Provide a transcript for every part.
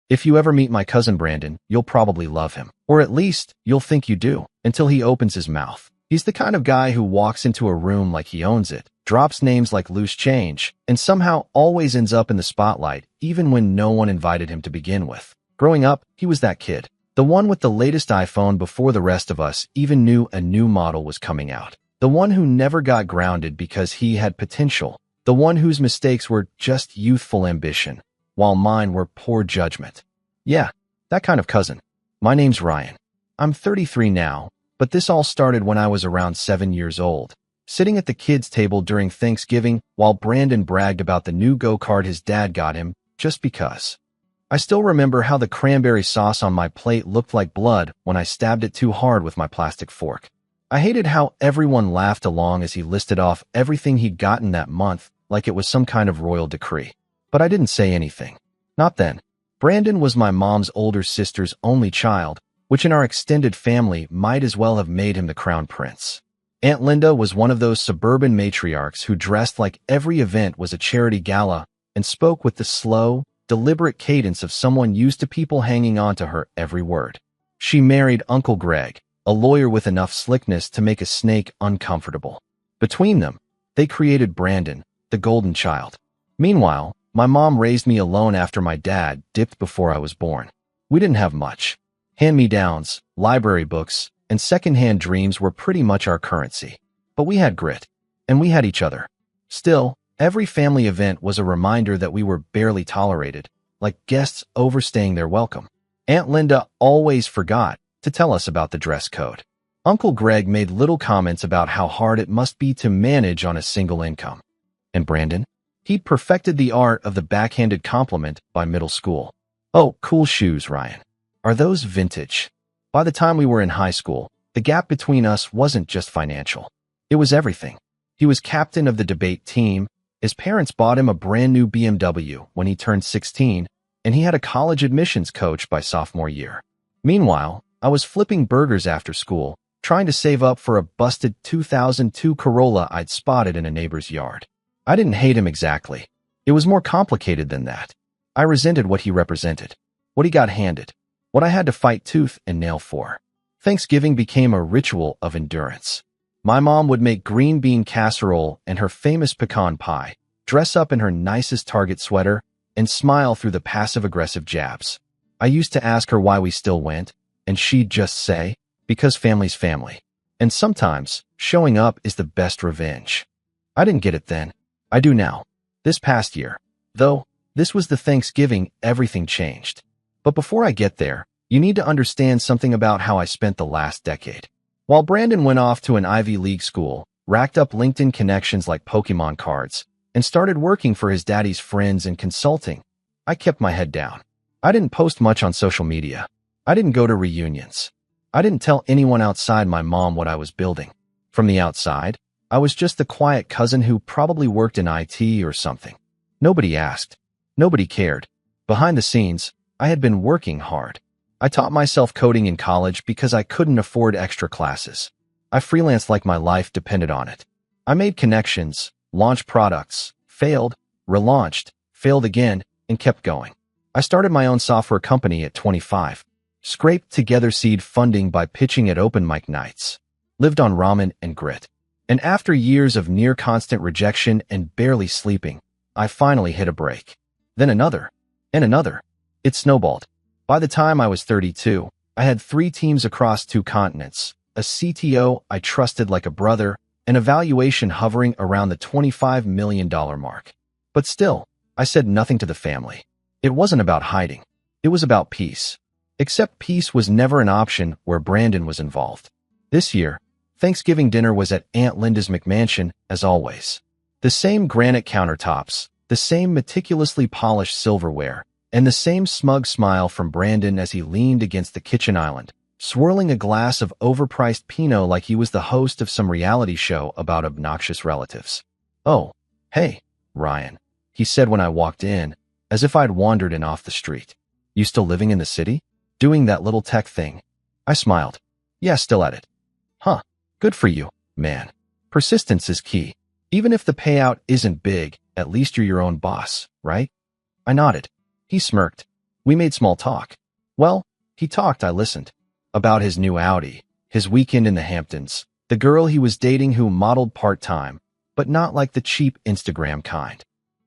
If you ever meet my cousin Brandon, you'll probably love him. Or at least, you'll think you do, until he opens his mouth. He's the kind of guy who walks into a room like he owns it, drops names like loose change, and somehow always ends up in the spotlight, even when no one invited him to begin with. Growing up, he was that kid. The one with the latest iPhone before the rest of us even knew a new model was coming out. The one who never got grounded because he had potential. The one whose mistakes were just youthful ambition, while mine were poor judgment. Yeah, that kind of cousin. My name's Ryan. I'm 33 now, but this all started when I was around 7 years old, sitting at the kids' table during Thanksgiving while Brandon bragged about the new go-kart his dad got him, just because. I still remember how the cranberry sauce on my plate looked like blood when I stabbed it too hard with my plastic fork. I hated how everyone laughed along as he listed off everything he'd gotten that month like it was some kind of royal decree. But I didn't say anything. Not then. Brandon was my mom's older sister's only child, which in our extended family might as well have made him the crown prince. Aunt Linda was one of those suburban matriarchs who dressed like every event was a charity gala and spoke with the slow, deliberate cadence of someone used to people hanging on to her every word. She married Uncle Greg, a lawyer with enough slickness to make a snake uncomfortable. Between them, they created Brandon, the golden child. Meanwhile, my mom raised me alone after my dad dipped before I was born. We didn't have much. Hand-me-downs, library books, and second-hand dreams were pretty much our currency. But we had grit, and we had each other. Still, every family event was a reminder that we were barely tolerated, like guests overstaying their welcome. Aunt Linda always forgot to tell us about the dress code. Uncle Greg made little comments about how hard it must be to manage on a single income. And Brandon? He'd perfected the art of the backhanded compliment by middle school. Oh, cool shoes, Ryan. Are those vintage? By the time we were in high school, the gap between us wasn't just financial. It was everything. He was captain of the debate team, his parents bought him a brand new BMW when he turned 16, and he had a college admissions coach by sophomore year. Meanwhile, I was flipping burgers after school, trying to save up for a busted 2002 Corolla I'd spotted in a neighbor's yard. I didn't hate him exactly. It was more complicated than that. I resented what he represented, what he got handed, what I had to fight tooth and nail for. Thanksgiving became a ritual of endurance. My mom would make green bean casserole and her famous pecan pie, dress up in her nicest Target sweater, and smile through the passive-aggressive jabs. I used to ask her why we still went, and she'd just say, because family's family. And sometimes, showing up is the best revenge. I didn't get it then. I do now. This past year. Though, this was the Thanksgiving everything changed. But before I get there, you need to understand something about how I spent the last decade. While Brandon went off to an Ivy League school, racked up LinkedIn connections like Pokemon cards, and started working for his daddy's friends and consulting, I kept my head down. I didn't post much on social media. I didn't go to reunions. I didn't tell anyone outside my mom what I was building. From the outside, I was just the quiet cousin who probably worked in IT or something. Nobody asked. Nobody cared. Behind the scenes, I had been working hard. I taught myself coding in college because I couldn't afford extra classes. I freelanced like my life depended on it. I made connections, launched products, failed, relaunched, failed again, and kept going. I started my own software company at 25, scraped together seed funding by pitching at open mic nights, lived on ramen and grit. And after years of near-constant rejection and barely sleeping, I finally hit a break. Then another, and another. It snowballed. By the time I was 32, I had 3 teams across 2 continents, a CTO I trusted like a brother, and a valuation hovering around the $25 million mark. But still, I said nothing to the family. It wasn't about hiding. It was about peace. Except peace was never an option where Brandon was involved. This year, Thanksgiving dinner was at Aunt Linda's McMansion, as always. The same granite countertops, the same meticulously polished silverware, and the same smug smile from Brandon as he leaned against the kitchen island, swirling a glass of overpriced Pinot like he was the host of some reality show about obnoxious relatives. "Oh, hey, Ryan," he said when I walked in, as if I'd wandered in off the street. "You still living in the city? Doing that little tech thing?" I smiled. "Yeah, still at it." "Huh. Good for you, man. Persistence is key. Even if the payout isn't big, at least you're your own boss, right?" I nodded. He smirked. We made small talk. Well, he talked, I listened. About his new Audi, his weekend in the Hamptons, the girl he was dating who modeled part-time, but not like the cheap Instagram kind.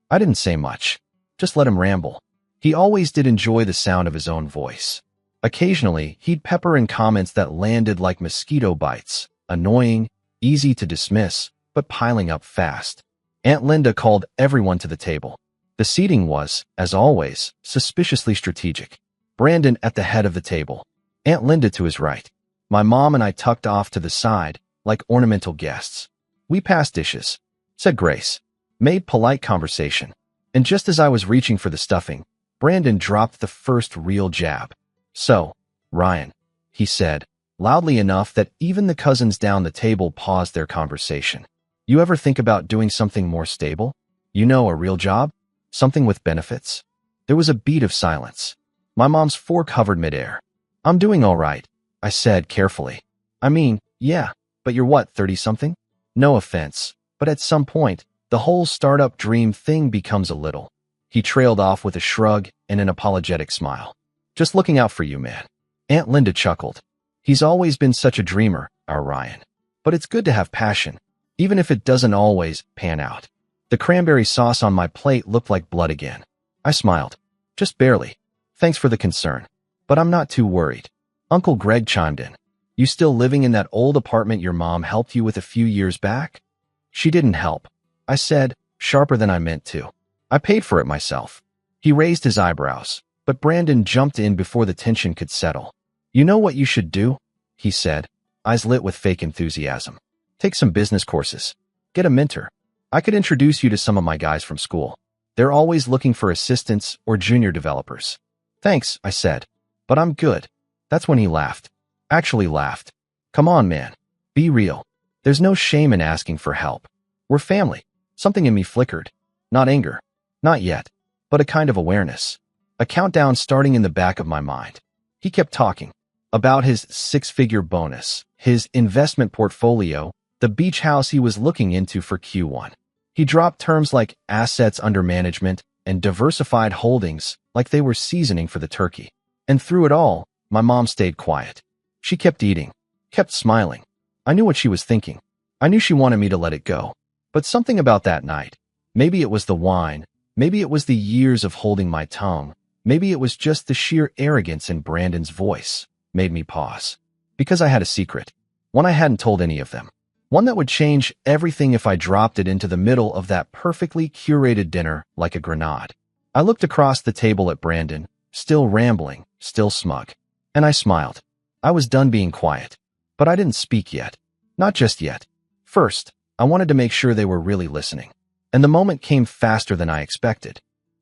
I didn't say much. Just let him ramble. He always did enjoy the sound of his own voice. Occasionally, he'd pepper in comments that landed like mosquito bites, annoying, easy to dismiss, but piling up fast. Aunt Linda called everyone to the table. The seating was, as always, suspiciously strategic. Brandon at the head of the table. Aunt Linda to his right. My mom and I tucked off to the side, like ornamental guests. We passed dishes. Said grace. Made polite conversation. And just as I was reaching for the stuffing, Brandon dropped the first real jab. So, Ryan, he said, loudly enough that even the cousins down the table paused their conversation. You ever think about doing something more stable? You know, a real job? Something with benefits? There was a beat of silence. My mom's fork hovered midair. I'm doing all right, I said carefully. I mean, yeah, but you're what, 30-something? No offense, but at some point, the whole startup dream thing becomes a little. He trailed off with a shrug and an apologetic smile. Just looking out for you, man. Aunt Linda chuckled. He's always been such a dreamer, our Ryan. But it's good to have passion, even if it doesn't always pan out. The cranberry sauce on my plate looked like blood again. I smiled. Just barely. Thanks for the concern. But I'm not too worried. Uncle Greg chimed in. You still living in that old apartment your mom helped you with a few years back? She didn't help, I said, sharper than I meant to. I paid for it myself. He raised his eyebrows, but Brandon jumped in before the tension could settle. You know what you should do? He said, eyes lit with fake enthusiasm. Take some business courses. Get a mentor. I could introduce you to some of my guys from school. They're always looking for assistants or junior developers. Thanks, I said. But I'm good. That's when he laughed. Actually laughed. Come on, man. Be real. There's no shame in asking for help. We're family. Something in me flickered. Not anger. Not yet. But a kind of awareness. A countdown starting in the back of my mind. He kept talking. About his six-figure bonus, his investment portfolio, the beach house he was looking into for Q1. He dropped terms like assets under management and diversified holdings like they were seasoning for the turkey. And through it all, my mom stayed quiet. She kept eating, kept smiling. I knew what she was thinking. I knew she wanted me to let it go. But something about that night, maybe it was the wine, maybe it was the years of holding my tongue, maybe it was just the sheer arrogance in Brandon's voice, made me pause. Because I had a secret. One I hadn't told any of them. One that would change everything if I dropped it into the middle of that perfectly curated dinner like a grenade. I looked across the table at Brandon, still rambling, still smug. And I smiled. I was done being quiet. But I didn't speak yet. Not just yet. First, I wanted to make sure they were really listening. And the moment came faster than I expected.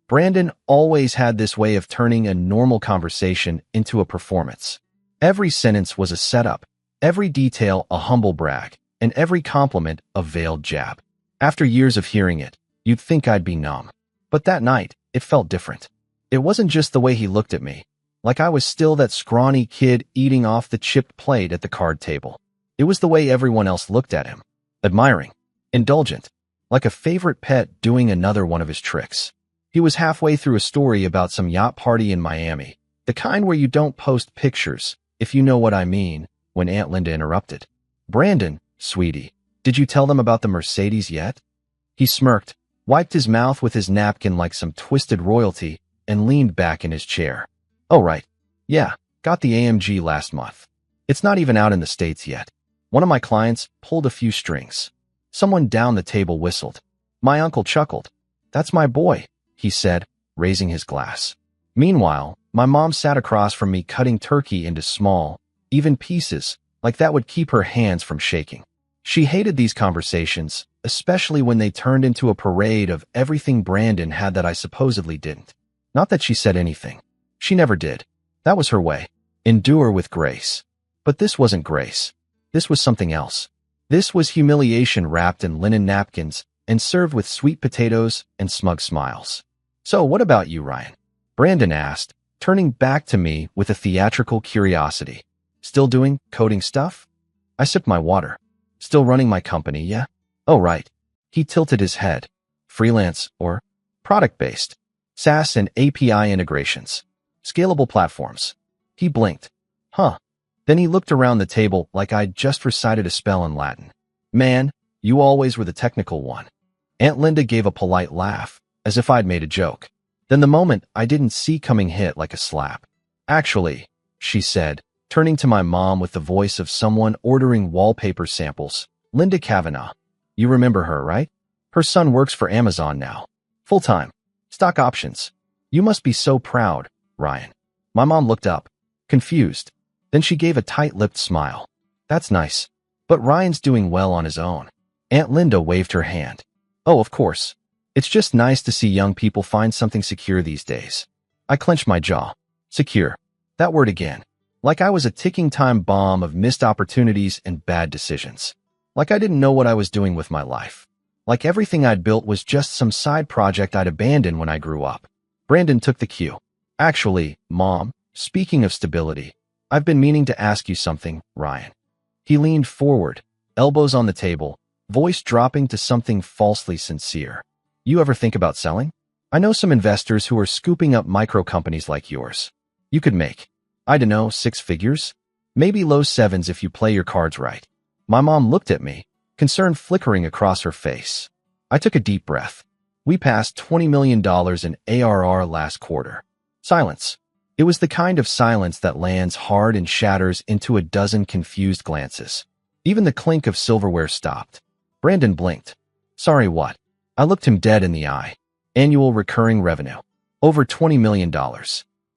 Brandon always had this way of turning a normal conversation into a performance. Every sentence was a setup, every detail a humble brag, and every compliment a veiled jab. After years of hearing it, you'd think I'd be numb. But that night, it felt different. It wasn't just the way he looked at me, like I was still that scrawny kid eating off the chipped plate at the card table. It was the way everyone else looked at him. Admiring, indulgent, like a favorite pet doing another one of his tricks. He was halfway through a story about some yacht party in Miami, the kind where you don't post pictures, if you know what I mean, when Aunt Linda interrupted. Brandon, sweetie, did you tell them about the Mercedes yet? He smirked, wiped his mouth with his napkin like some twisted royalty, and leaned back in his chair. Oh, right. Yeah, got the AMG last month. It's not even out in the States yet. One of my clients pulled a few strings. Someone down the table whistled. My uncle chuckled. That's my boy, he said, raising his glass. Meanwhile, my mom sat across from me cutting turkey into small, even pieces, like that would keep her hands from shaking. She hated these conversations, especially when they turned into a parade of everything Brandon had that I supposedly didn't. Not that she said anything. She never did. That was her way. Endure with grace. But this wasn't grace. This was something else. This was humiliation wrapped in linen napkins and served with sweet potatoes and smug smiles. So what about you, Ryan? Brandon asked, turning back to me with a theatrical curiosity. Still doing coding stuff? I sipped my water. Still running my company, yeah? Oh, right. He tilted his head. Freelance or product-based. SaaS and API integrations. Scalable platforms. He blinked. Huh. Then he looked around the table like I'd just recited a spell in Latin. Man, you always were the technical one. Aunt Linda gave a polite laugh, as if I'd made a joke. Then the moment I didn't see coming hit like a slap. Actually, she said, turning to my mom with the voice of someone ordering wallpaper samples. Linda Kavanaugh. You remember her, right? Her son works for Amazon now. Full-time. Stock options. You must be so proud, Ryan. My mom looked up, confused. Then she gave a tight-lipped smile. That's nice. But Ryan's doing well on his own. Aunt Linda waved her hand. Oh, of course. It's just nice to see young people find something secure these days. I clenched my jaw. Secure. That word again. Like I was a ticking time bomb of missed opportunities and bad decisions. Like I didn't know what I was doing with my life. Like everything I'd built was just some side project I'd abandoned when I grew up. Brandon took the cue. Actually, Mom, speaking of stability, I've been meaning to ask you something, Ryan. He leaned forward, elbows on the table, voice dropping to something falsely sincere. You ever think about selling? I know some investors who are scooping up micro companies like yours. You could make, I don't know, 6 figures? Maybe low 7s if you play your cards right. My mom looked at me, concern flickering across her face. I took a deep breath. We passed $20 million in ARR last quarter. Silence. It was the kind of silence that lands hard and shatters into a dozen confused glances. Even the clink of silverware stopped. Brandon blinked. Sorry, what? I looked him dead in the eye. Annual recurring revenue. Over $20 million.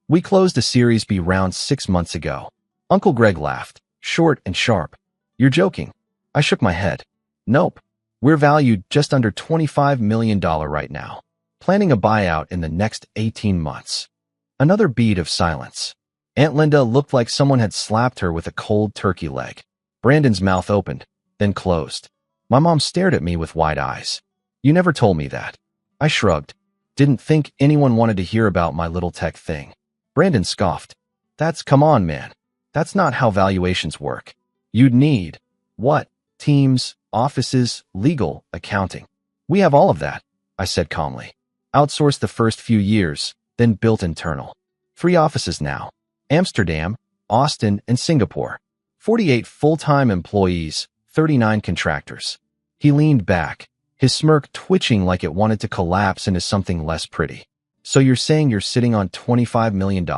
We closed a Series B round 6 months ago. Uncle Greg laughed, short and sharp. You're joking. I shook my head. Nope. We're valued just under $25 million right now. Planning a buyout in the next 18 months. Another beat of silence. Aunt Linda looked like someone had slapped her with a cold turkey leg. Brandon's mouth opened, then closed. My mom stared at me with wide eyes. You never told me that. I shrugged. Didn't think anyone wanted to hear about my little tech thing. Brandon scoffed. Come on, man. That's not how valuations work. You'd need, what? Teams, offices, legal, accounting. We have all of that, I said calmly. Outsourced the first few years, then built internal. 3 offices now. Amsterdam, Austin, and Singapore. 48 full-time employees, 39 contractors. He leaned back, his smirk twitching like it wanted to collapse into something less pretty. So you're saying you're sitting on $25 million?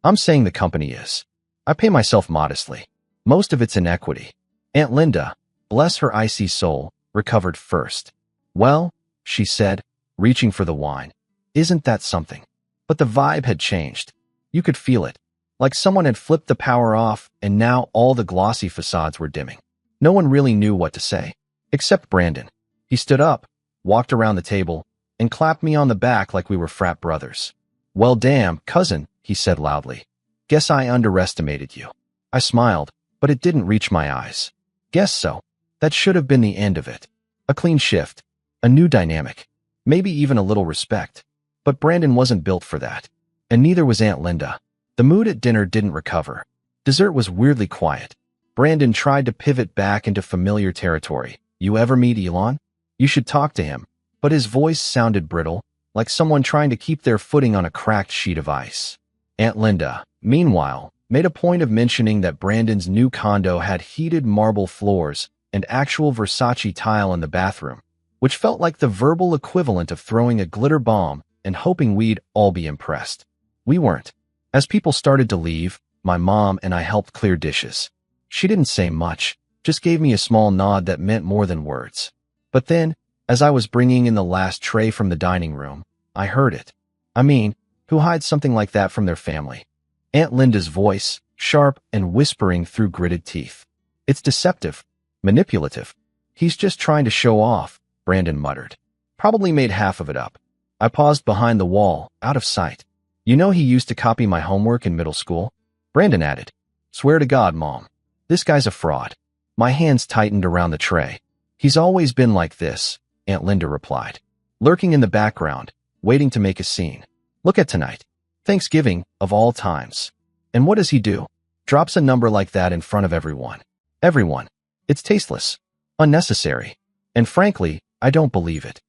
I'm saying the company is. I pay myself modestly. Most of it's in equity. Aunt Linda, bless her icy soul, recovered first. Well, she said, reaching for the wine. Isn't that something? But the vibe had changed. You could feel it. Like someone had flipped the power off and now all the glossy facades were dimming. No one really knew what to say. Except Brandon. He stood up, walked around the table, and clapped me on the back like we were frat brothers. Well, damn, cousin, he said loudly. Guess I underestimated you. I smiled, but it didn't reach my eyes. Guess so. That should have been the end of it. A clean shift. A new dynamic. Maybe even a little respect. But Brandon wasn't built for that. And neither was Aunt Linda. The mood at dinner didn't recover. Dessert was weirdly quiet. Brandon tried to pivot back into familiar territory. You ever meet Elon? You should talk to him. But his voice sounded brittle, like someone trying to keep their footing on a cracked sheet of ice. Aunt Linda, meanwhile, made a point of mentioning that Brandon's new condo had heated marble floors and actual Versace tile in the bathroom, which felt like the verbal equivalent of throwing a glitter bomb and hoping we'd all be impressed. We weren't. As people started to leave, my mom and I helped clear dishes. She didn't say much, just gave me a small nod that meant more than words. But then, as I was bringing in the last tray from the dining room, I heard it. I mean, who hides something like that from their family? Aunt Linda's voice, sharp and whispering through gritted teeth. It's deceptive, manipulative. He's just trying to show off, Brandon muttered. Probably made half of it up. I paused behind the wall, out of sight. You know he used to copy my homework in middle school? Brandon added. Swear to God, Mom. This guy's a fraud. My hands tightened around the tray. He's always been like this, Aunt Linda replied. Lurking in the background, waiting to make a scene. Look at tonight. Thanksgiving, of all times. And what does he do? Drops a number like that in front of everyone. Everyone. It's tasteless. Unnecessary. And frankly, I don't believe it.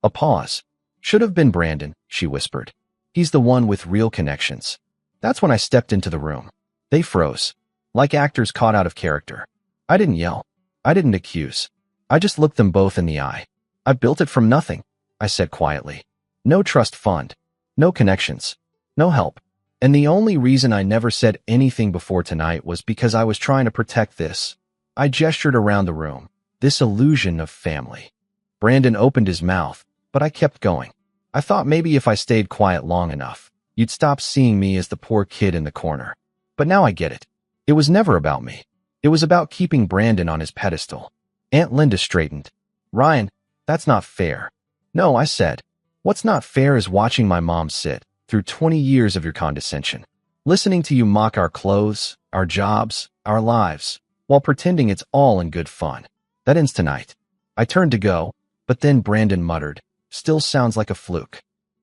A pause. Should have been Brandon, she whispered. He's the one with real connections. That's when I stepped into the room. They froze, like actors caught out of character. I didn't yell. I didn't accuse. I just looked them both in the eye. I built it from nothing, I said quietly. No trust fund. No connections. No help. And the only reason I never said anything before tonight was because I was trying to protect this. I gestured around the room. This illusion of family. Brandon opened his mouth, but I kept going. I thought maybe if I stayed quiet long enough, you'd stop seeing me as the poor kid in the corner. But now I get it. It was never about me. It was about keeping Brandon on his pedestal. Aunt Linda straightened. Ryan, that's not fair. No, I said. What's not fair is watching my mom sit through 20 years of your condescension, listening to you mock our clothes, our jobs, our lives, while pretending it's all in good fun. That ends tonight. I turned to go, but then Brandon muttered, still sounds like a fluke.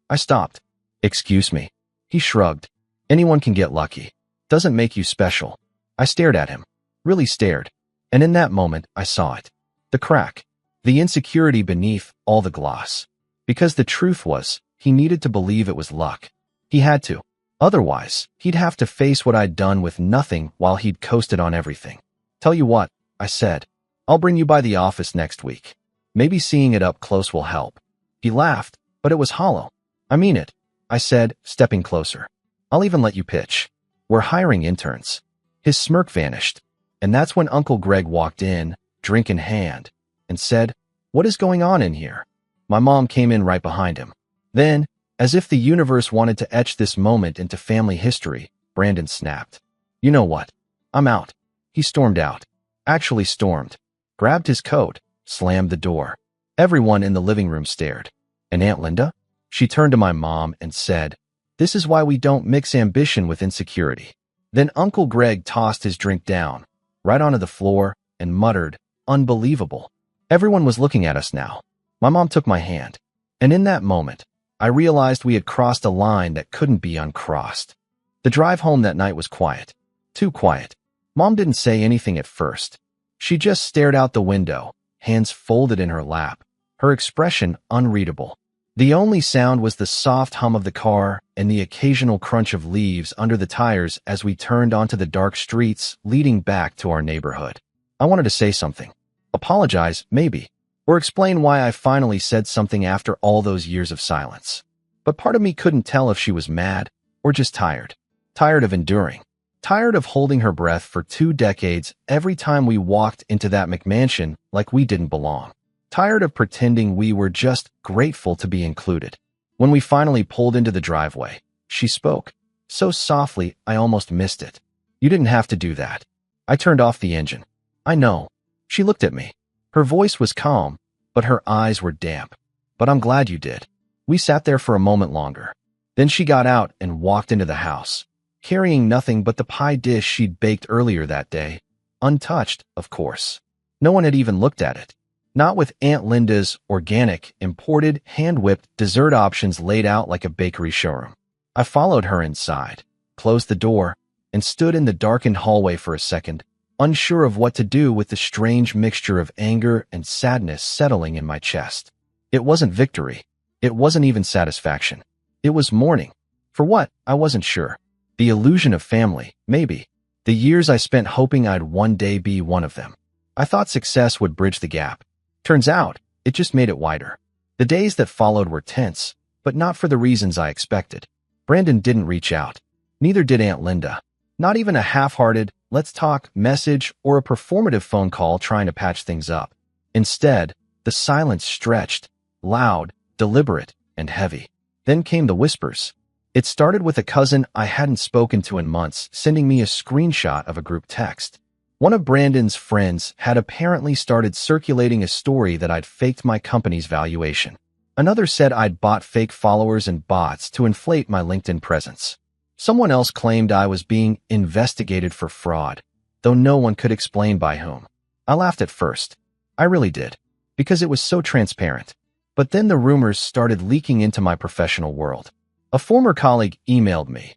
I stopped. Excuse me. He shrugged. Anyone can get lucky. Doesn't make you special. I stared at him. Really stared. And in that moment, I saw it. The crack. The insecurity beneath all the gloss. Because the truth was, he needed to believe it was luck. He had to. Otherwise, he'd have to face what I'd done with nothing while he'd coasted on everything. Tell you what, I said. I'll bring you by the office next week. Maybe seeing it up close will help. He laughed, but it was hollow. I mean it, I said, stepping closer. I'll even let you pitch. We're hiring interns. His smirk vanished. And that's when Uncle Greg walked in, drink in hand, and said, What is going on in here? My mom came in right behind him. Then, as if the universe wanted to etch this moment into family history, Brandon snapped. You know what? I'm out. He stormed out. Actually stormed. Grabbed his coat, slammed the door. Everyone in the living room stared. And Aunt Linda? She turned to my mom and said, This is why we don't mix ambition with insecurity. Then Uncle Greg tossed his drink down, right onto the floor, and muttered, Unbelievable. Everyone was looking at us now. My mom took my hand. And in that moment, I realized we had crossed a line that couldn't be uncrossed. The drive home that night was quiet. Too quiet. Mom didn't say anything at first. She just stared out the window, hands folded in her lap, her expression unreadable. The only sound was the soft hum of the car and the occasional crunch of leaves under the tires as we turned onto the dark streets leading back to our neighborhood. I wanted to say something. Apologize, maybe. Or explain why I finally said something after all those years of silence. But part of me couldn't tell if she was mad or just tired. Tired of enduring. Tired of holding her breath for 2 decades every time we walked into that McMansion like we didn't belong. Tired of pretending we were just grateful to be included. When we finally pulled into the driveway, she spoke. So softly, I almost missed it. You didn't have to do that. I turned off the engine. I know. She looked at me. Her voice was calm, but her eyes were damp. But I'm glad you did. We sat there for a moment longer. Then she got out and walked into the house, carrying nothing but the pie dish she'd baked earlier that day. Untouched, of course. No one had even looked at it. Not with Aunt Linda's organic, imported, hand-whipped dessert options laid out like a bakery showroom. I followed her inside, closed the door, and stood in the darkened hallway for a second, unsure of what to do with the strange mixture of anger and sadness settling in my chest. It wasn't victory. It wasn't even satisfaction. It was mourning. For what? I wasn't sure. The illusion of family, maybe. The years I spent hoping I'd one day be one of them. I thought success would bridge the gap. Turns out, it just made it wider. The days that followed were tense, but not for the reasons I expected. Brandon didn't reach out. Neither did Aunt Linda. Not even a half-hearted, let's talk message or a performative phone call trying to patch things up. Instead, the silence stretched, loud, deliberate, and heavy. Then came the whispers. It started with a cousin I hadn't spoken to in months sending me a screenshot of a group text. One of Brandon's friends had apparently started circulating a story that I'd faked my company's valuation. Another said I'd bought fake followers and bots to inflate my LinkedIn presence. Someone else claimed I was being investigated for fraud, though no one could explain by whom. I laughed at first. I really did, because it was so transparent. But then the rumors started leaking into my professional world. A former colleague emailed me.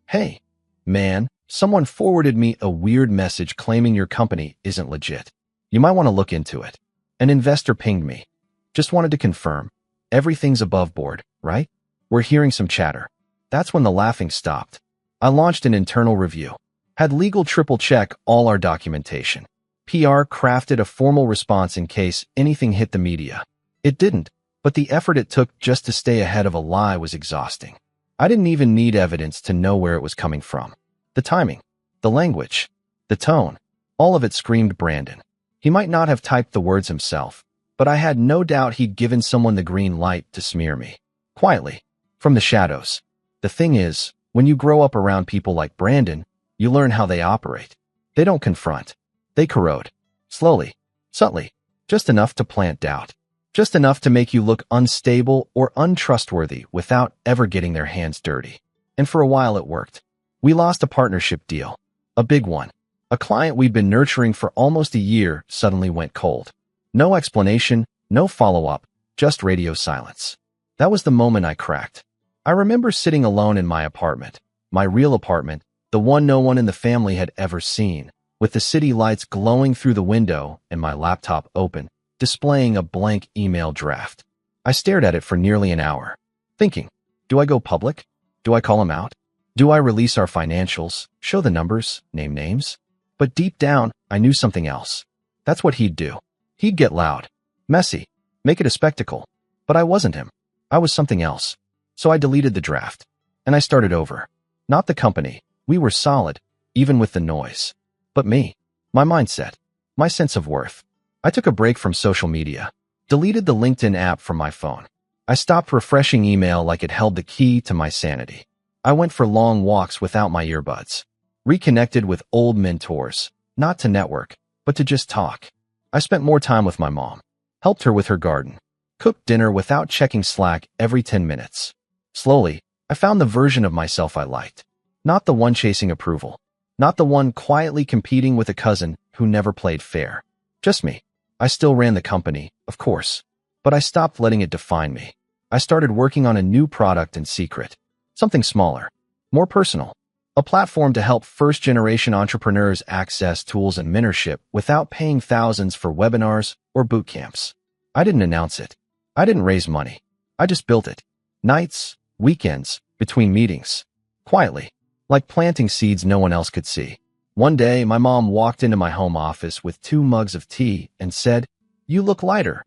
Hey, man, someone forwarded me a weird message claiming your company isn't legit. You might want to look into it. An investor pinged me. Just wanted to confirm. Everything's above board, right? We're hearing some chatter. That's when the laughing stopped. I launched an internal review. Had legal triple-check all our documentation. PR crafted a formal response in case anything hit the media. It didn't, but the effort it took just to stay ahead of a lie was exhausting. I didn't even need evidence to know where it was coming from. The timing, the language, the tone, all of it screamed Brandon. He might not have typed the words himself, but I had no doubt he'd given someone the green light to smear me. Quietly, from the shadows. The thing is, when you grow up around people like Brandon, you learn how they operate. They don't confront. They corrode. Slowly, subtly, just enough to plant doubt. Just enough to make you look unstable or untrustworthy without ever getting their hands dirty. And for a while it worked. We lost a partnership deal. A big one. A client we'd been nurturing for almost a year suddenly went cold. No explanation, no follow-up, just radio silence. That was the moment I cracked. I remember sitting alone in my apartment, my real apartment, the one no one in the family had ever seen, with the city lights glowing through the window and my laptop open, displaying a blank email draft. I stared at it for nearly an hour, thinking, do I go public? Do I call him out? Do I release our financials, show the numbers, name names? But deep down, I knew something else. That's what he'd do. He'd get loud, messy, make it a spectacle. But I wasn't him. I was something else. So I deleted the draft. And I started over. Not the company. We were solid, even with the noise. But me. My mindset. My sense of worth. I took a break from social media. Deleted the LinkedIn app from my phone. I stopped refreshing email like it held the key to my sanity. I went for long walks without my earbuds. Reconnected with old mentors. Not to network, but to just talk. I spent more time with my mom. Helped her with her garden. Cooked dinner without checking Slack every 10 minutes. Slowly, I found the version of myself I liked. Not the one chasing approval. Not the one quietly competing with a cousin who never played fair. Just me. I still ran the company, of course. But I stopped letting it define me. I started working on a new product in secret. Something smaller. More personal. A platform to help first-generation entrepreneurs access tools and mentorship without paying thousands for webinars or boot camps. I didn't announce it. I didn't raise money. I just built it. Nights, weekends, between meetings. Quietly. Like planting seeds no one else could see. One day, my mom walked into my home office with 2 mugs of tea and said, "You look lighter."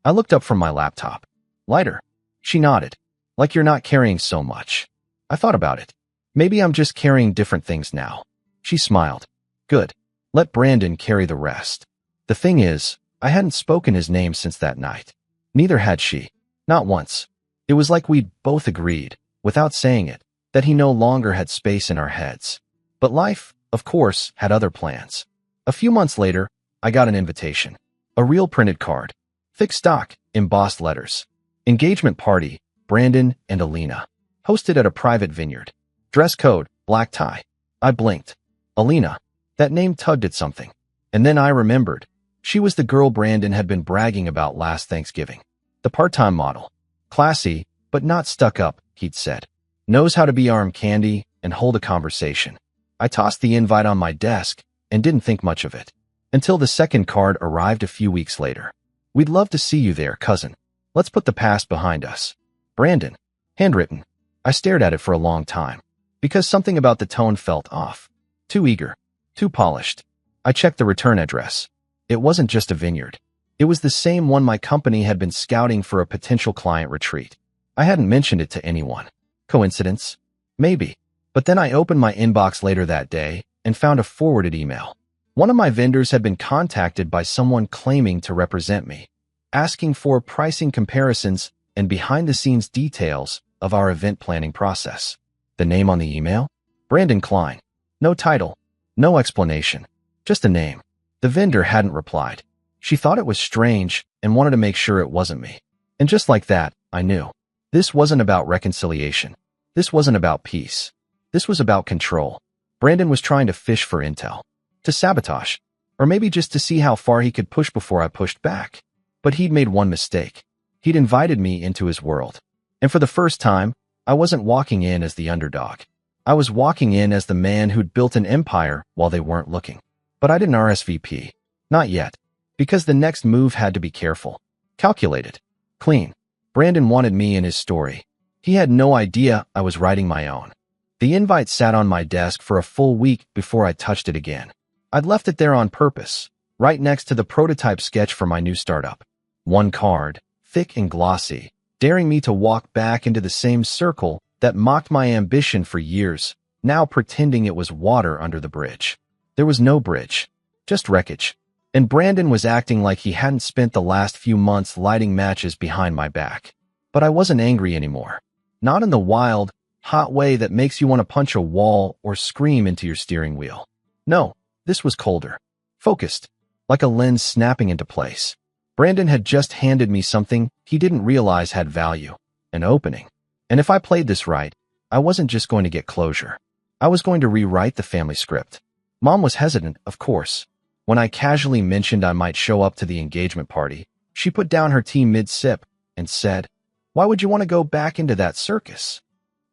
I looked up from my laptop. Lighter. She nodded. Like you're not carrying so much. I thought about it. Maybe I'm just carrying different things now. She smiled. Good. Let Brandon carry the rest. The thing is, I hadn't spoken his name since that night. Neither had she. Not once. It was like we'd both agreed, without saying it, that he no longer had space in our heads. But life, of course, had other plans. A few months later, I got an invitation. A real printed card. Thick stock, embossed letters. Engagement party, Brandon and Alina. Hosted at a private vineyard. Dress code, black tie. I blinked. Alina. That name tugged at something. And then I remembered. She was the girl Brandon had been bragging about last Thanksgiving. The part-time model. Classy, but not stuck up, he'd said. Knows how to be arm candy and hold a conversation. I tossed the invite on my desk and didn't think much of it. Until the second card arrived a few weeks later. We'd love to see you there, cousin. Let's put the past behind us. Brandon. Handwritten. I stared at it for a long time. Because something about the tone felt off. Too eager. Too polished. I checked the return address. It wasn't just a vineyard. It was the same one my company had been scouting for a potential client retreat. I hadn't mentioned it to anyone. Coincidence? Maybe. But then I opened my inbox later that day and found a forwarded email. One of my vendors had been contacted by someone claiming to represent me, asking for pricing comparisons and behind-the-scenes details of our event planning process. The name on the email? Brandon Klein. No title. No explanation. Just a name. The vendor hadn't replied. She thought it was strange and wanted to make sure it wasn't me. And just like that, I knew. This wasn't about reconciliation. This wasn't about peace. This was about control. Brandon was trying to fish for intel. To sabotage. Or maybe just to see how far he could push before I pushed back. But he'd made one mistake. He'd invited me into his world. And for the first time, I wasn't walking in as the underdog. I was walking in as the man who'd built an empire while they weren't looking. But I didn't RSVP. Not yet. Because the next move had to be careful. Calculated. Clean. Brandon wanted me in his story. He had no idea I was writing my own. The invite sat on my desk for a full week before I touched it again. I'd left it there on purpose, right next to the prototype sketch for my new startup. One card, thick and glossy, daring me to walk back into the same circle that mocked my ambition for years, now pretending it was water under the bridge. There was no bridge, just wreckage. And Brandon was acting like he hadn't spent the last few months lighting matches behind my back. But I wasn't angry anymore. Not in the wild, hot way that makes you want to punch a wall or scream into your steering wheel. No, this was colder, focused, like a lens snapping into place. Brandon had just handed me something he didn't realize had value, an opening. And if I played this right, I wasn't just going to get closure. I was going to rewrite the family script. Mom was hesitant, of course. When I casually mentioned I might show up to the engagement party, she put down her tea mid-sip and said, "Why would you want to go back into that circus?"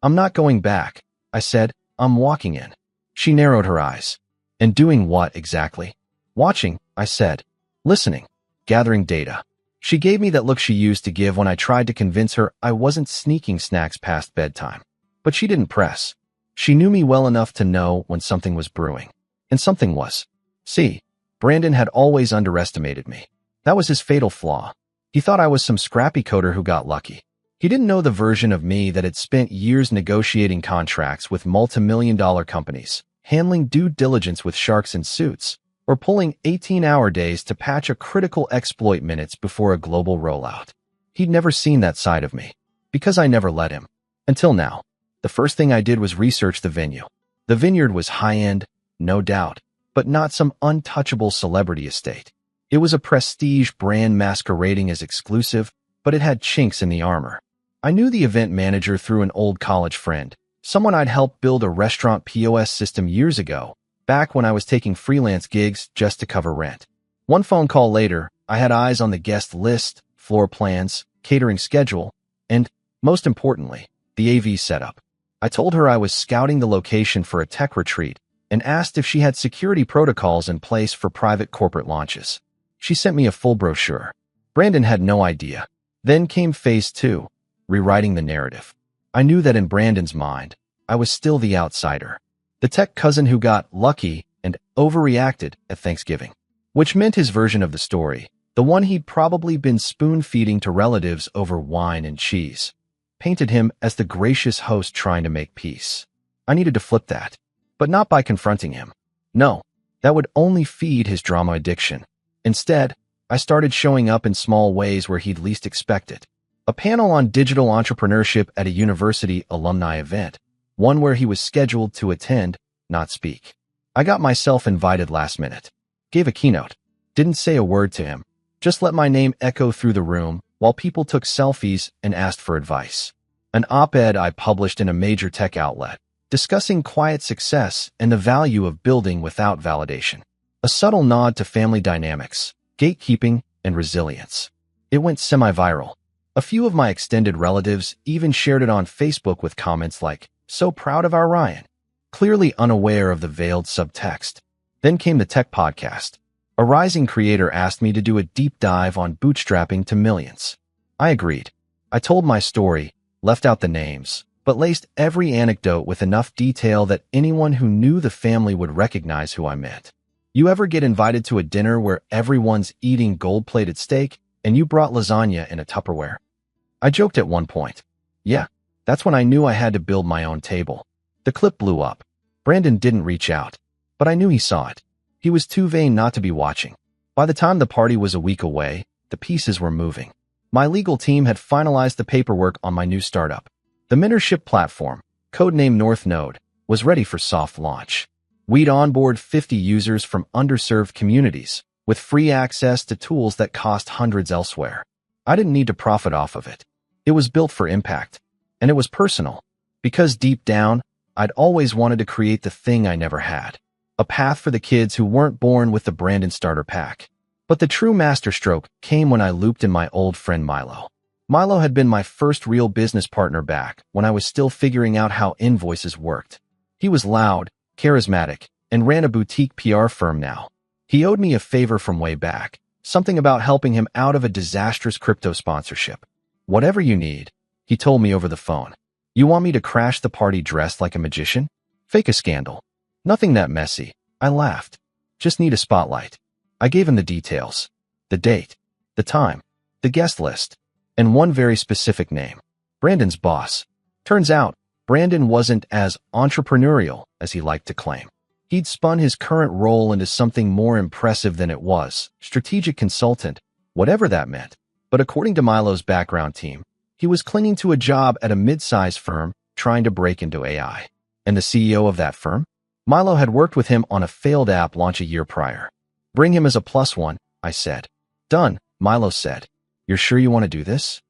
"I'm not going back," I said. "I'm walking in." She narrowed her eyes. "And doing what exactly?" "Watching," I said. "Listening. Gathering data." She gave me that look she used to give when I tried to convince her I wasn't sneaking snacks past bedtime. But she didn't press. She knew me well enough to know when something was brewing. And something was. See, Brandon had always underestimated me. That was his fatal flaw. He thought I was some scrappy coder who got lucky. He didn't know the version of me that had spent years negotiating contracts with multi-million-dollar companies, handling due diligence with sharks in suits, or pulling 18-hour days to patch a critical exploit minutes before a global rollout. He'd never seen that side of me, because I never let him. Until now. The first thing I did was research the venue. The vineyard was high-end, no doubt, but not some untouchable celebrity estate. It was a prestige brand masquerading as exclusive, but it had chinks in the armor. I knew the event manager through an old college friend, someone I'd helped build a restaurant POS system years ago, back when I was taking freelance gigs just to cover rent. One phone call later, I had eyes on the guest list, floor plans, catering schedule, and, most importantly, the AV setup. I told her I was scouting the location for a tech retreat and asked if she had security protocols in place for private corporate launches. She sent me a full brochure. Brandon had no idea. Then came phase 2, rewriting the narrative. I knew that in Brandon's mind, I was still the outsider, the tech cousin who got lucky and overreacted at Thanksgiving, which meant his version of the story, the one he'd probably been spoon-feeding to relatives over wine and cheese, painted him as the gracious host trying to make peace. I needed to flip that, but not by confronting him. No, that would only feed his drama addiction. Instead, I started showing up in small ways where he'd least expect it. A panel on digital entrepreneurship at a university alumni event, one where he was scheduled to attend, not speak. I got myself invited last minute. Gave a keynote. Didn't say a word to him. Just let my name echo through the room while people took selfies and asked for advice. An op-ed I published in a major tech outlet, discussing quiet success and the value of building without validation. A subtle nod to family dynamics, gatekeeping, and resilience. It went semi-viral. A few of my extended relatives even shared it on Facebook with comments like, "So proud of our Ryan," clearly unaware of the veiled subtext. Then came the tech podcast. A rising creator asked me to do a deep dive on bootstrapping to millions. I agreed. I told my story, left out the names, but laced every anecdote with enough detail that anyone who knew the family would recognize who I meant. You ever get invited to a dinner where everyone's eating gold-plated steak and you brought lasagna in a Tupperware? I joked at one point. Yeah, that's when I knew I had to build my own table. The clip blew up. Brandon didn't reach out, but I knew he saw it. He was too vain not to be watching. By the time the party was a week away, the pieces were moving. My legal team had finalized the paperwork on my new startup. The mentorship platform, codenamed North Node, was ready for soft launch. We'd onboard 50 users from underserved communities, with free access to tools that cost hundreds elsewhere. I didn't need to profit off of it. It was built for impact, and it was personal, because deep down, I'd always wanted to create the thing I never had. A path for the kids who weren't born with the Brandon starter pack. But the true masterstroke came when I looped in my old friend Milo. Milo had been my first real business partner back when I was still figuring out how invoices worked. He was loud, charismatic, and ran a boutique PR firm now. He owed me a favor from way back, something about helping him out of a disastrous crypto sponsorship. "Whatever you need," He told me over the phone. You want me to crash the party dressed like a magician? Fake a scandal. Nothing that messy. I laughed. Just need a spotlight. I gave him the details. The date. The time. The guest list. And one very specific name. Brandon's boss. Turns out, Brandon wasn't as entrepreneurial as he liked to claim. He'd spun his current role into something more impressive than it was, strategic consultant, whatever that meant. But according to Milo's background team, he was clinging to a job at a mid-sized firm trying to break into AI. And the CEO of that firm? Milo had worked with him on a failed app launch a year prior. Bring him as a +1, I said. Done, Milo said. You're sure you want to do this?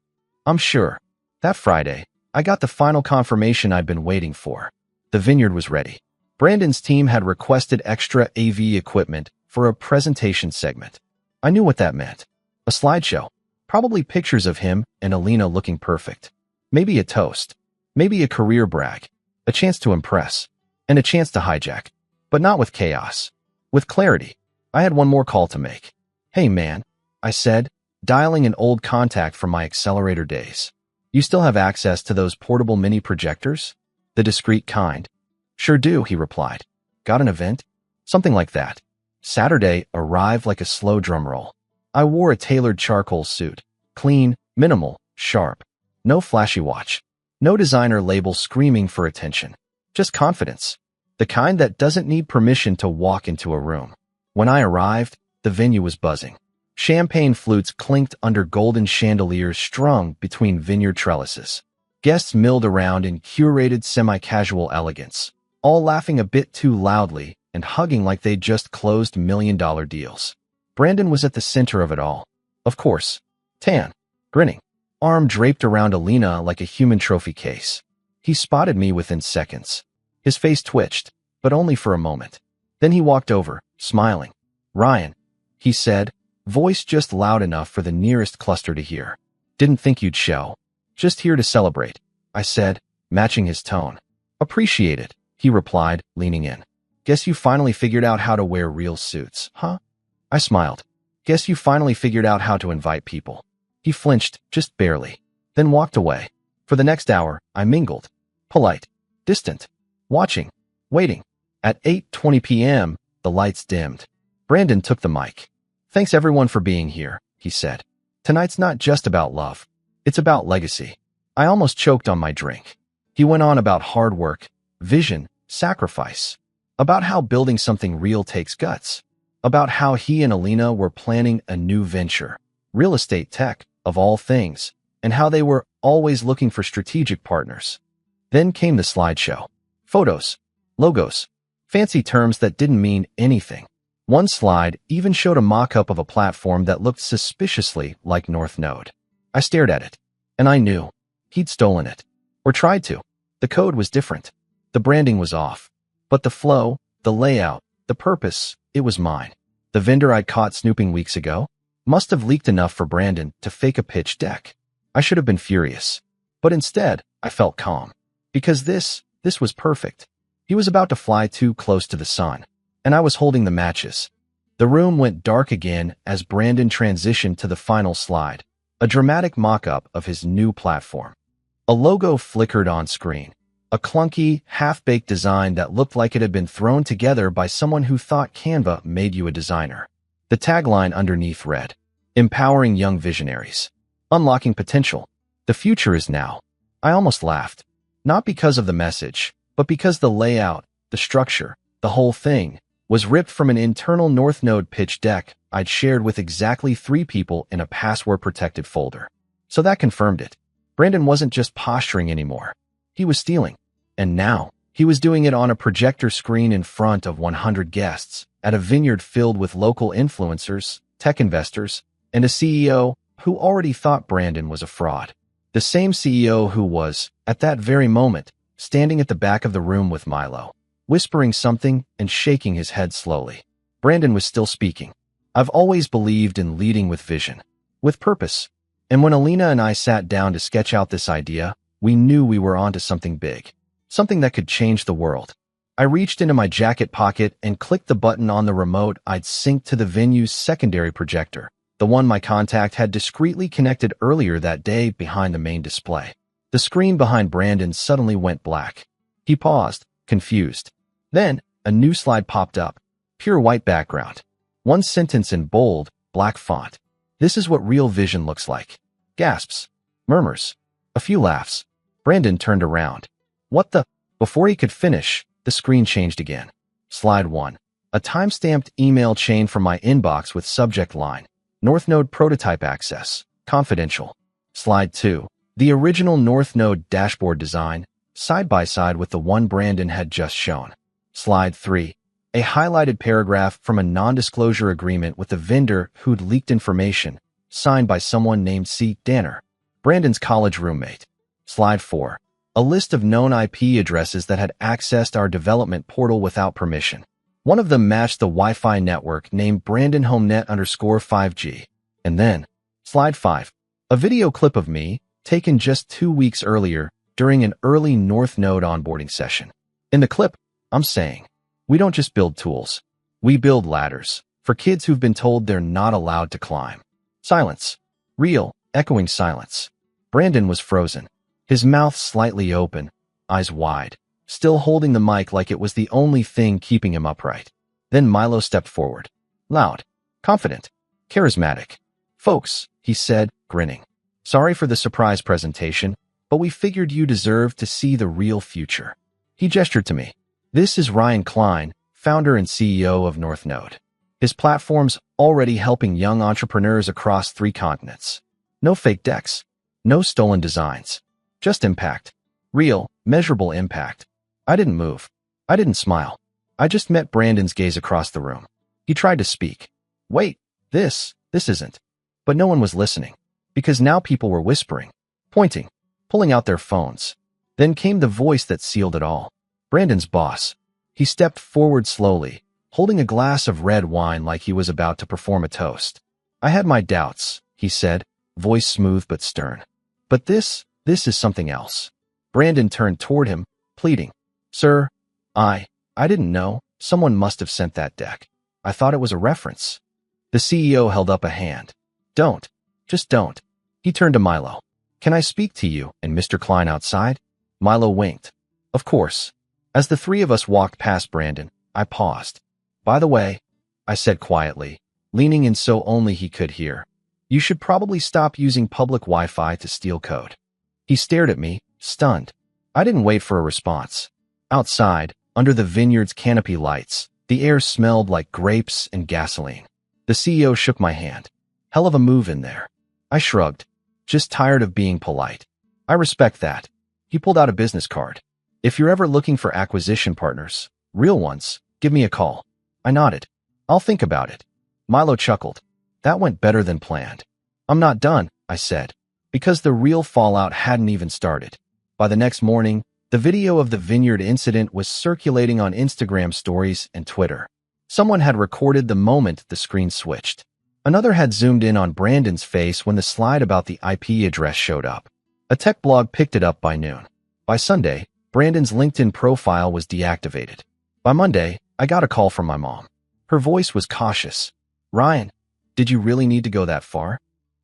I'm sure. That Friday, I got the final confirmation I'd been waiting for. The vineyard was ready. Brandon's team had requested extra AV equipment for a presentation segment. I knew what that meant. A slideshow. Probably pictures of him and Alina looking perfect. Maybe a toast. Maybe a career brag. A chance to impress. And a chance to hijack. But not with chaos. With clarity. I had one more call to make. Hey man, I said, dialing an old contact from my accelerator days. You still have access to those portable mini projectors? The discreet kind. Sure do, he replied. Got an event? Something like that. Saturday arrived like a slow drum roll. I wore a tailored charcoal suit. Clean, minimal, sharp. No flashy watch. No designer label screaming for attention. Just confidence. The kind that doesn't need permission to walk into a room. When I arrived, the venue was buzzing. Champagne flutes clinked under golden chandeliers strung between vineyard trellises. Guests milled around in curated semi-casual elegance, all laughing a bit too loudly and hugging like they'd just closed million-dollar deals. Brandon was at the center of it all. Of course. Tan. Grinning. Arm draped around Alina like a human trophy case. He spotted me within seconds. His face twitched, but only for a moment. Then he walked over, smiling. Ryan, he said, voice just loud enough for the nearest cluster to hear. Didn't think you'd show. Just here to celebrate, I said, matching his tone. Appreciate it, he replied, leaning in. Guess you finally figured out how to wear real suits, huh? I smiled. Guess you finally figured out how to invite people. He flinched, just barely, then walked away. For the next hour, I mingled. Polite. Distant. Watching. Waiting. At 8:20 p.m., the lights dimmed. Brandon took the mic. Thanks everyone for being here, he said. Tonight's not just about love. It's about legacy. I almost choked on my drink. He went on about hard work, vision, sacrifice. About how building something real takes guts. About how he and Alina were planning a new venture. Real estate tech, of all things. And how they were always looking for strategic partners. Then came the slideshow. Photos. Logos. Fancy terms that didn't mean anything. One slide even showed a mock-up of a platform that looked suspiciously like North Node. I stared at it, and I knew. He'd stolen it. Or tried to. The code was different. The branding was off. But the flow, the layout, the purpose, it was mine. The vendor I'd caught snooping weeks ago must have leaked enough for Brandon to fake a pitch deck. I should have been furious. But instead, I felt calm. Because this was perfect. He was about to fly too close to the sun, and I was holding the matches. The room went dark again as Brandon transitioned to the final slide, a dramatic mock-up of his new platform. A logo flickered on screen, a clunky, half-baked design that looked like it had been thrown together by someone who thought Canva made you a designer. The tagline underneath read, Empowering Young Visionaries. Unlocking Potential. The future is now. I almost laughed. Not because of the message, but because the layout, the structure, the whole thing, was ripped from an internal North Node pitch deck I'd shared with exactly 3 people in a password-protected folder. So that confirmed it. Brandon wasn't just posturing anymore. He was stealing. And now, he was doing it on a projector screen in front of 100 guests, at a vineyard filled with local influencers, tech investors, and a CEO who already thought Brandon was a fraud. The same CEO who was, at that very moment, standing at the back of the room with Milo, whispering something and shaking his head slowly. Brandon was still speaking. I've always believed in leading with vision, with purpose. And when Alina and I sat down to sketch out this idea, we knew we were onto something big, something that could change the world. I reached into my jacket pocket and clicked the button on the remote I'd synced to the venue's secondary projector, the one my contact had discreetly connected earlier that day behind the main display. The screen behind Brandon suddenly went black. He paused, confused. Then, a new slide popped up. Pure white background. One sentence in bold, black font. "This is what real vision looks like." Gasps. Murmurs. A few laughs. Brandon turned around. "What the?" Before he could finish, the screen changed again. Slide 1. A time-stamped email chain from my inbox with subject line, North Node prototype access, confidential. Slide 2. The original North Node dashboard design, side by side with the one Brandon had just shown. Slide 3. A highlighted paragraph from a non-disclosure agreement with the vendor who'd leaked information, signed by someone named C. Danner, Brandon's college roommate. Slide 4. A list of known IP addresses that had accessed our development portal without permission. One of them matched the Wi-Fi network named BrandonHomeNet_5G. And then, Slide 5. A video clip of me, taken just 2 weeks earlier during an early North Node onboarding session. In the clip, I'm saying, we don't just build tools. We build ladders for kids who've been told they're not allowed to climb. Silence. Real, echoing silence. Brandon was frozen, his mouth slightly open, eyes wide, still holding the mic like it was the only thing keeping him upright. Then Milo stepped forward. Loud, confident, charismatic. "Folks," he said, grinning. "Sorry for the surprise presentation, but we figured you deserved to see the real future." He gestured to me. "This is Ryan Klein, founder and CEO of North Node. His platform's already helping young entrepreneurs across 3 continents. No fake decks, no stolen designs, just impact. Real, measurable impact." I didn't move. I didn't smile. I just met Brandon's gaze across the room. He tried to speak. "Wait, this isn't." But no one was listening, because now people were whispering, pointing, pulling out their phones. Then came the voice that sealed it all. Brandon's boss. He stepped forward slowly, holding a glass of red wine like he was about to perform a toast. "I had my doubts," he said, voice smooth but stern. "But this is something else." Brandon turned toward him, pleading. "Sir, I didn't know. Someone must have sent that deck. I thought it was a reference." The CEO held up a hand. "Don't. Just don't." He turned to Milo. "Can I speak to you and Mr. Klein outside?" Milo winked. "Of course." As the 3 of us walked past Brandon, I paused. "By the way," I said quietly, leaning in so only he could hear, "you should probably stop using public Wi-Fi to steal code." He stared at me, stunned. I didn't wait for a response. Outside, under the vineyard's canopy lights, the air smelled like grapes and gasoline. The CEO shook my hand. "Hell of a move in there." I shrugged. "Just tired of being polite." "I respect that." He pulled out a business card. "If you're ever looking for acquisition partners, real ones, give me a call." I nodded. "I'll think about it." Milo chuckled. "That went better than planned." "I'm not done," I said, because the real fallout hadn't even started. By the next morning, the video of the vineyard incident was circulating on Instagram stories and Twitter. Someone had recorded the moment the screen switched. Another had zoomed in on Brandon's face when the slide about the IP address showed up. A tech blog picked it up by noon. By Sunday, Brandon's LinkedIn profile was deactivated. By Monday, I got a call from my mom. Her voice was cautious. "Ryan, did you really need to go that far?"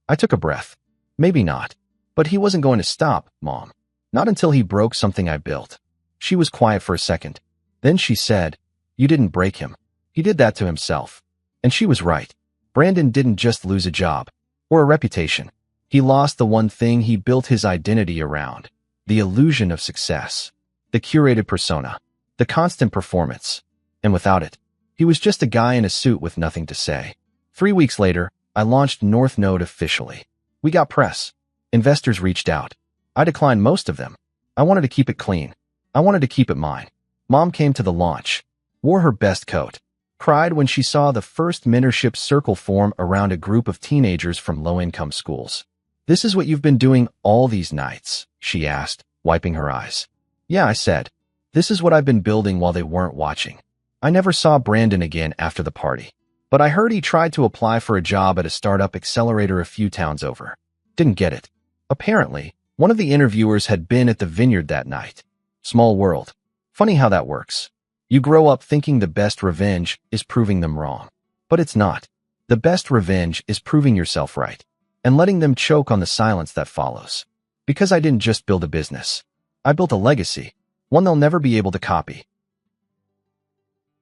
I took a breath. "Maybe not. But he wasn't going to stop, Mom. Not until he broke something I built." She was quiet for a second. Then she said, "You didn't break him. He did that to himself." And she was right. Brandon didn't just lose a job or a reputation. He lost the one thing he built his identity around, the illusion of success, the curated persona, the constant performance. And without it, he was just a guy in a suit with nothing to say. 3 weeks later, I launched North Node officially. We got press. Investors reached out. I declined most of them. I wanted to keep it clean. I wanted to keep it mine. Mom came to the launch, wore her best coat, cried when she saw the first mentorship circle form around a group of teenagers from low-income schools. "This is what you've been doing all these nights?" she asked, wiping her eyes. "Yeah," I said. "This is what I've been building while they weren't watching." I never saw Brandon again after the party, but I heard he tried to apply for a job at a startup accelerator a few towns over. Didn't get it. Apparently, one of the interviewers had been at the vineyard that night. Small world. Funny how that works. You grow up thinking the best revenge is proving them wrong. But it's not. The best revenge is proving yourself right and letting them choke on the silence that follows. Because I didn't just build a business. I built a legacy, one they'll never be able to copy.